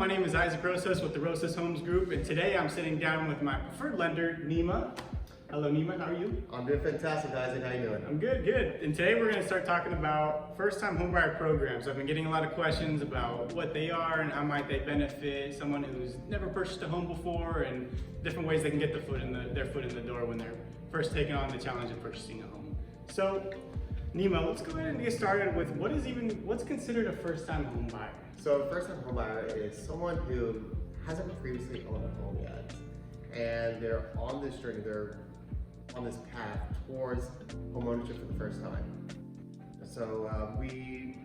My name is Isaac Rosas with the Rosas Homes Group, and today I'm sitting down with my preferred lender, Nima. Hello, Nima. How are you? I'm doing fantastic, Isaac. How you doing? I'm good, good. And today we're going to start talking about first-time homebuyer programs. I've been getting a lot of questions about what they are and how might they benefit someone who's never purchased a home before, and different ways they can get their foot in the door when they're first taking on the challenge of purchasing a home. So, Nima, let's go ahead and get started with what's considered a first-time home buyer. So a first-time home buyer is someone who hasn't previously owned a home yet, and they're on this journey, they're on this path towards homeownership for the first time. So we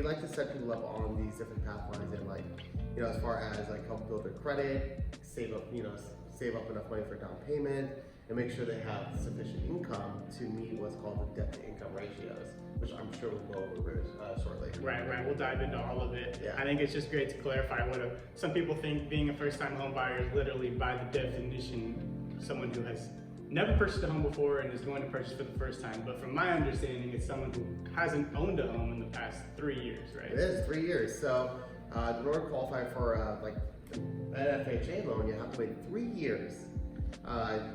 like to set people up on these different pathways, and as far as help build their credit, save up enough money for down payment, and make sure they have sufficient income to meet what's called the debt to income ratios, which I'm sure we'll go over shortly. Right. We'll dive into all of it. Yeah. I think it's just great to clarify some people think being a first-time home buyer is literally, by the definition, someone who has never purchased a home before and is going to purchase for the first time. But from my understanding, it's someone who hasn't owned a home in the past 3 years, right? It is 3 years. So in order to qualify for an FHA loan, you have to wait 3 years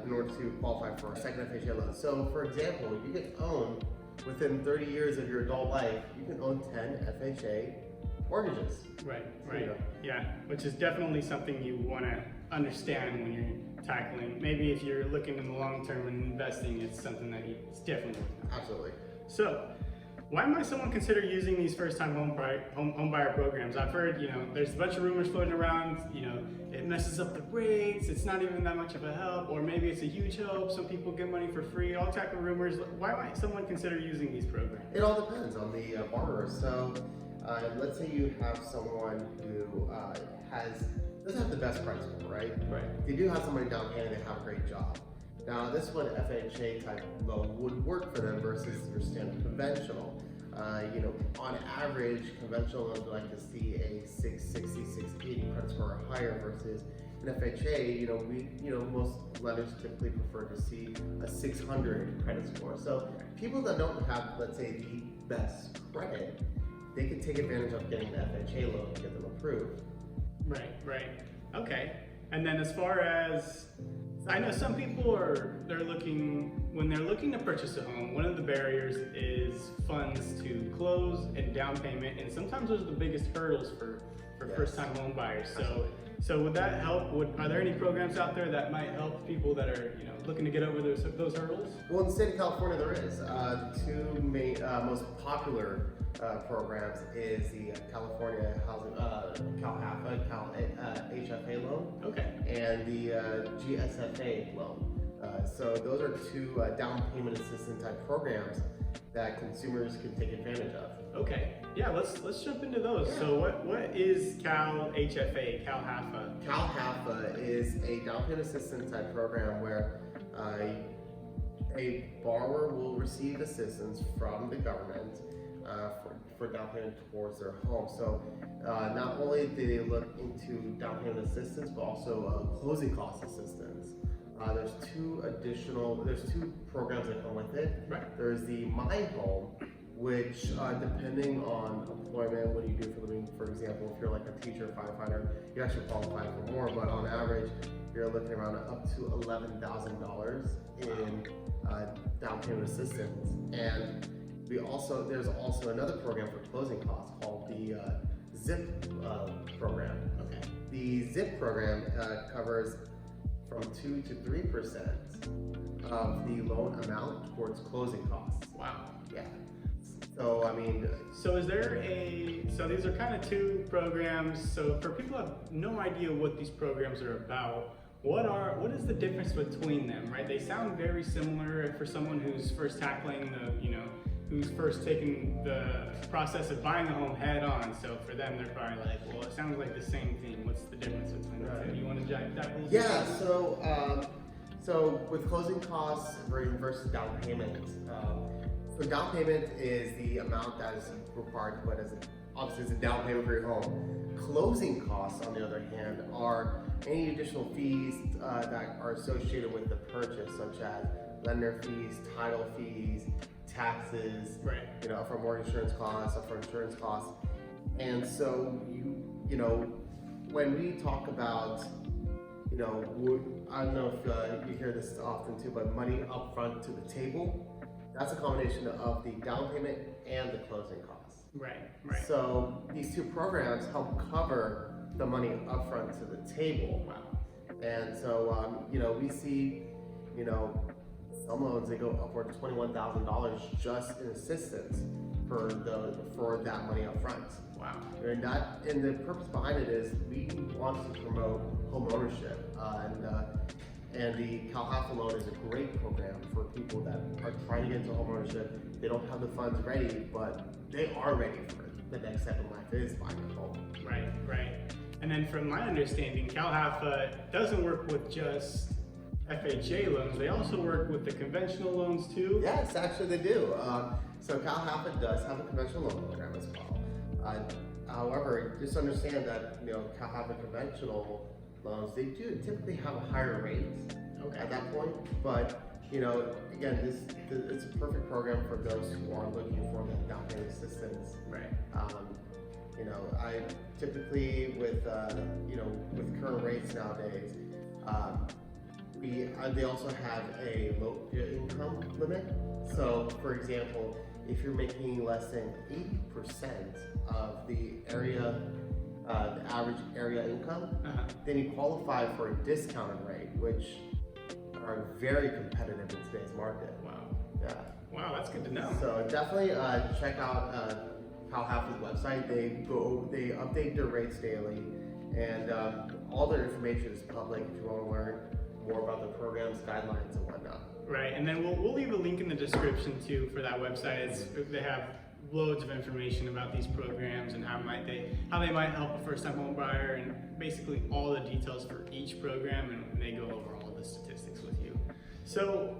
in order to qualify for a second FHA loan. So for example, you can own, within 30 years of your adult life, you can own 10 FHA mortgages. Right. Yeah, which is definitely something you want to understand when you're tackling. Maybe if you're looking in the long term and investing, it's something that it's definitely worth it. Absolutely. So, why might someone consider using these first-time home buyer programs? I've heard, there's a bunch of rumors floating around, it messes up the rates, it's not even that much of a help, or maybe it's a huge help, some people get money for free, all type of rumors. Why might someone consider using these programs? It all depends on the borrower. So, let's say you have someone who doesn't have the best price point, right? Right. They do have somebody down payment, they have a great job. Now, this one FHA type loan would work for them versus your standard conventional. On average, conventional loans would like to see a 660, 680 credit score or higher versus an FHA. Most lenders typically prefer to see a 600 credit score. So people that don't have, let's say, the best credit, they can take advantage of getting an FHA loan to get them approved. Right. Okay. And then as far as, I know some people when they're looking to purchase a home, one of the barriers is funds to close and down payment, and sometimes those are the biggest hurdles for Yes. first-time home buyers. Absolutely. So would that help? Are there any programs out there that might help people that are looking to get over those hurdles? Well, in the state of California, there is. Two main, most popular programs is the California Housing, CalHFA, CalHFA loan, Okay. and the GSFA loan. So those are two down payment assistance type programs that consumers can take advantage of. Okay. Yeah, let's jump into those. Yeah. So what is CalHFA, CalHFA? CalHFA is a down payment assistance type program where a borrower will receive assistance from the government for down payment towards their home. So not only do they look into down payment assistance, but also closing cost assistance. There's two programs that come with it. Right. There's the My Home, which depending on employment, what you do for a living, for example, if you're like a teacher, firefighter, you actually qualify for more, but on average, you're looking around up to $11,000 in down payment assistance. And there's also another program for closing costs called the ZIP program. Okay. The ZIP program covers from 2 to 3% of the loan amount towards closing costs. Wow. Yeah. So So these are kind of two programs. So for people who have no idea what these programs are about, what is the difference between them, right? They sound very similar for someone who's first tackling who's first taking the process of buying a home head on. So for them, they're probably like, well, it sounds like the same thing. What's the difference between the two? You want to dive a little bit? Yeah. So with closing costs versus down payment. So down payment is the amount that is required to put obviously it's a down payment for your home. Closing costs, on the other hand, are any additional fees that are associated with the purchase, such as lender fees, title fees, taxes, right? For mortgage insurance costs, or for insurance costs. And so when we talk about, I don't know if you hear this often too, but money upfront to the table, that's a combination of the down payment and the closing costs. Right, right. So these two programs help cover the money upfront to the table. Wow. And so, we see, some loans, they go upward to $21,000 just in assistance for that money upfront. Wow. And the purpose behind it is we want to promote home ownership, and the CalHFA loan is a great program for people that are trying to get into home ownership. They don't have the funds ready, but they are ready for it. The next step in life is buying a home. Right, right. And then from my understanding, CalHFA doesn't work with just FHA loans. They also work with the conventional loans too. Yes, actually they do. So CalHFA does have a conventional loan program as well. However, just understand that CalHFA conventional loans, they do typically have a higher rate at that point. But again, it's a perfect program for those who are looking for that down payment assistance. Right. I typically with current rates nowadays, they also have a low income limit. So, for example, if you're making less than 80% of the average area income, then you qualify for a discounted rate, which are very competitive in today's market. Wow. Yeah. Wow, that's good to know. So definitely check out CalHFA's website. They update their rates daily, and all their information is public if you want to learn more about the programs, guidelines, and whatnot. Right, and then we'll leave a link in the description too for that website. They have loads of information about these programs and how they might help a first-time home buyer, and basically all the details for each program, and they go over all the statistics with you. So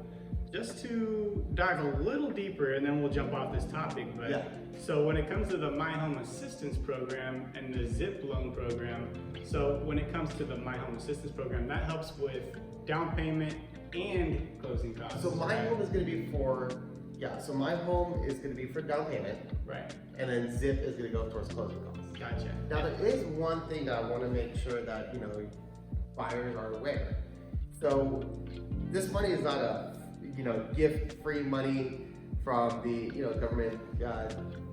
just to dive a little deeper, and then we'll jump off this topic, but yeah. So when it comes to the My Home Assistance Program and the ZIP loan program, so when it comes to the My Home Assistance Program, that helps with down payment and closing costs. So My Home is going to be for down payment, right? And then ZIP is going to go towards closing costs. Gotcha. Now there is one thing that I want to make sure that buyers are aware. So this money is not a gift-free money from the government.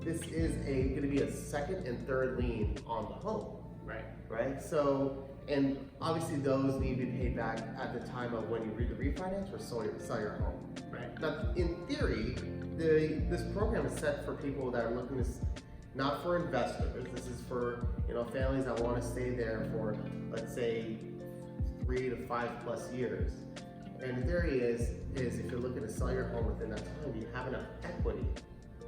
This is going to be a second and third lien on the home. Right. Right. So, and obviously those need to be paid back at the time of when you refinance or sell your home. Right. Now, in theory, this program is set for people that are looking to, not for investors. This is for families that want to stay there for, let's say, 3 to 5+ years. And the theory is if you're looking to sell your home within that time, you have enough equity,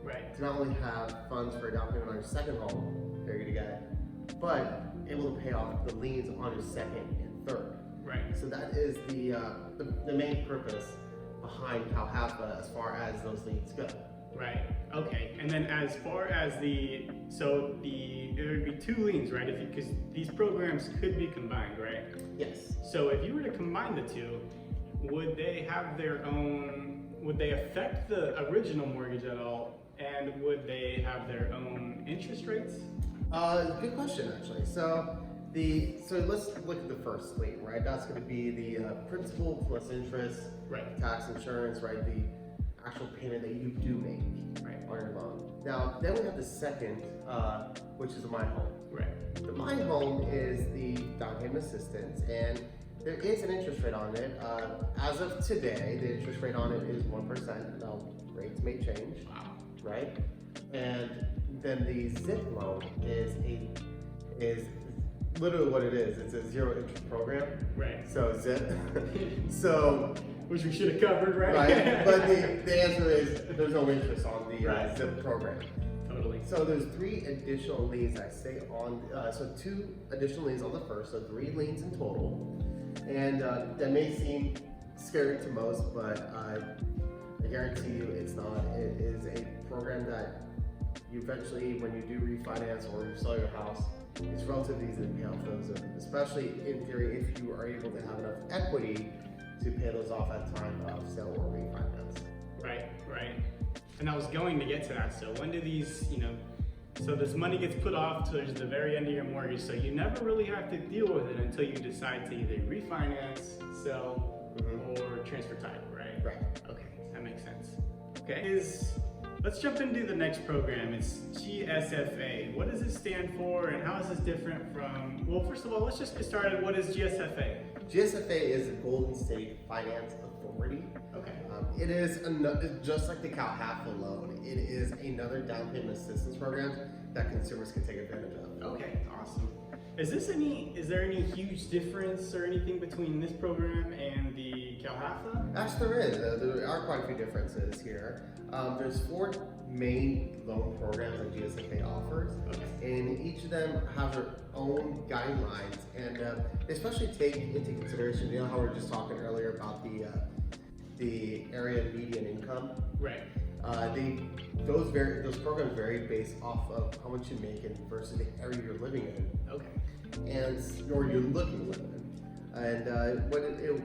right, to not only have funds for a down payment on your second home that you're gonna get, but able to pay off the liens on your second and third. right. So that is the main purpose behind CalHFA as far as those liens go. Right. Okay. And then as far as there would be 2 liens, right? Because these programs could be combined, right? Yes. So if you were to combine the 2, would they have their own? Would they affect the original mortgage at all? And would they have their own interest rates? Good question, actually. So let's look at the first lien, right? That's going to be the principal plus interest, right? Tax, insurance, right? The actual payment that you do make, right, on your loan. Now, then we have the second, which is the My Home. Right. The My Home is the down payment assistance, and there is an interest rate on it. As of today, the interest rate on it is 1%. Now, rates may change. Wow. Right? And then the ZIP loan is literally what it is. It's a zero interest program. Right. So ZIP. So. Which we should have covered, right? Right. But the answer is there's no interest on the right. ZIP program. Totally. So there's 3 additional liens I say on. So 2 additional liens on the first. So 3 liens in total. And that may seem scary to most, but I guarantee you it's not. It is a program that you eventually, when you do refinance or you sell your house, it's relatively easy to pay off those, especially in theory if you are able to have enough equity to pay those off at time of sale or refinance. Right, right. And I was going to get to that. So when do these, So this money gets put off to the very end of your mortgage, so you never really have to deal with it until you decide to either refinance, sell, or transfer title, right? Right. Okay, that makes sense. Okay, let's jump into the next program. It's GSFA. What does it stand for, and how is this different from, well, first of all, let's just get started. What is GSFA? GSFA is the Golden State Finance Authority. Okay. It is just like the CalHFA loan. It is another down payment assistance program that consumers can take advantage of. Okay, awesome. Is there any huge difference or anything between this program and the CalHFA? Actually, there is. There are quite a few differences here. There's 4 main loan programs that GSFA offers, and each of them have their own guidelines, and they especially take into consideration, you know how we were just talking earlier about the area median income. Right. Those programs vary based off of how much you make and versus the area you're living in. Okay. And or you're looking to live in. And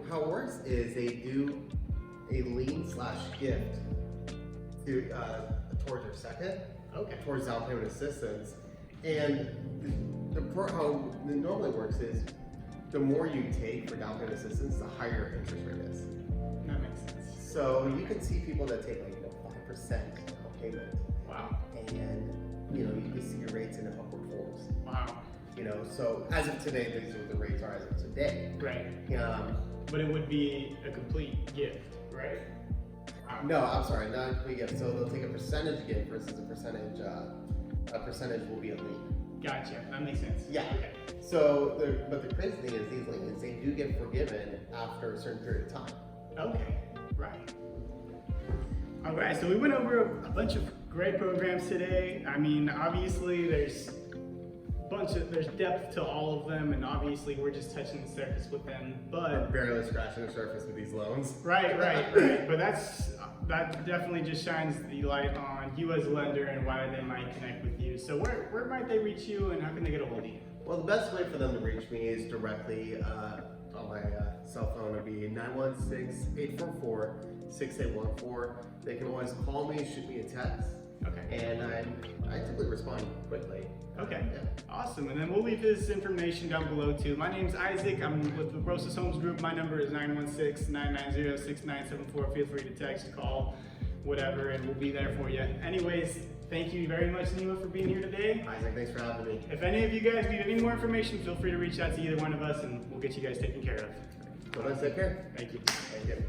how it works is they do a lien/gift to towards your second. Okay. Towards down payment assistance. And how it normally works is the more you take for down payment assistance, the higher your interest rate is. That makes sense. So you can see people that take like 5% down payment. Wow. And you can see your rates in the upward 4s. Wow. So as of today, these are what the rates are as of today. Right. But it would be a complete gift, right? Wow. No, I'm sorry, not a complete gift. So they'll take a percentage gift versus a percentage will be a lien. Gotcha. That makes sense. Yeah. Okay. So, but the crazy thing is these liens, they do get forgiven after a certain period of time. Okay. Right. All right. So we went over a bunch of great programs today. I mean, obviously there's depth to all of them, and obviously we're just touching the surface with them, but barely scratching the surface with these loans. Right. But that definitely just shines the light on you as a lender and why they might connect with you. So where might they reach you, and how can they get a hold of you? Well, the best way for them to reach me is directly on my cell phone. It'd be 916-844-6814. They can always call me, shoot me a text. Okay. And I typically respond quickly. Okay. Yeah. Awesome. And then we'll leave this information down below too. My name's Isaac. I'm with the Rosas Homes Group. My number is 916-990-6974. Feel free to text, call, whatever, and we'll be there for you. Anyways, thank you very much, Nima, for being here today. Isaac, thanks for having me. If any of you guys need any more information, feel free to reach out to either one of us, and we'll get you guys taken care of. So let's take care. Thank you. Thank you.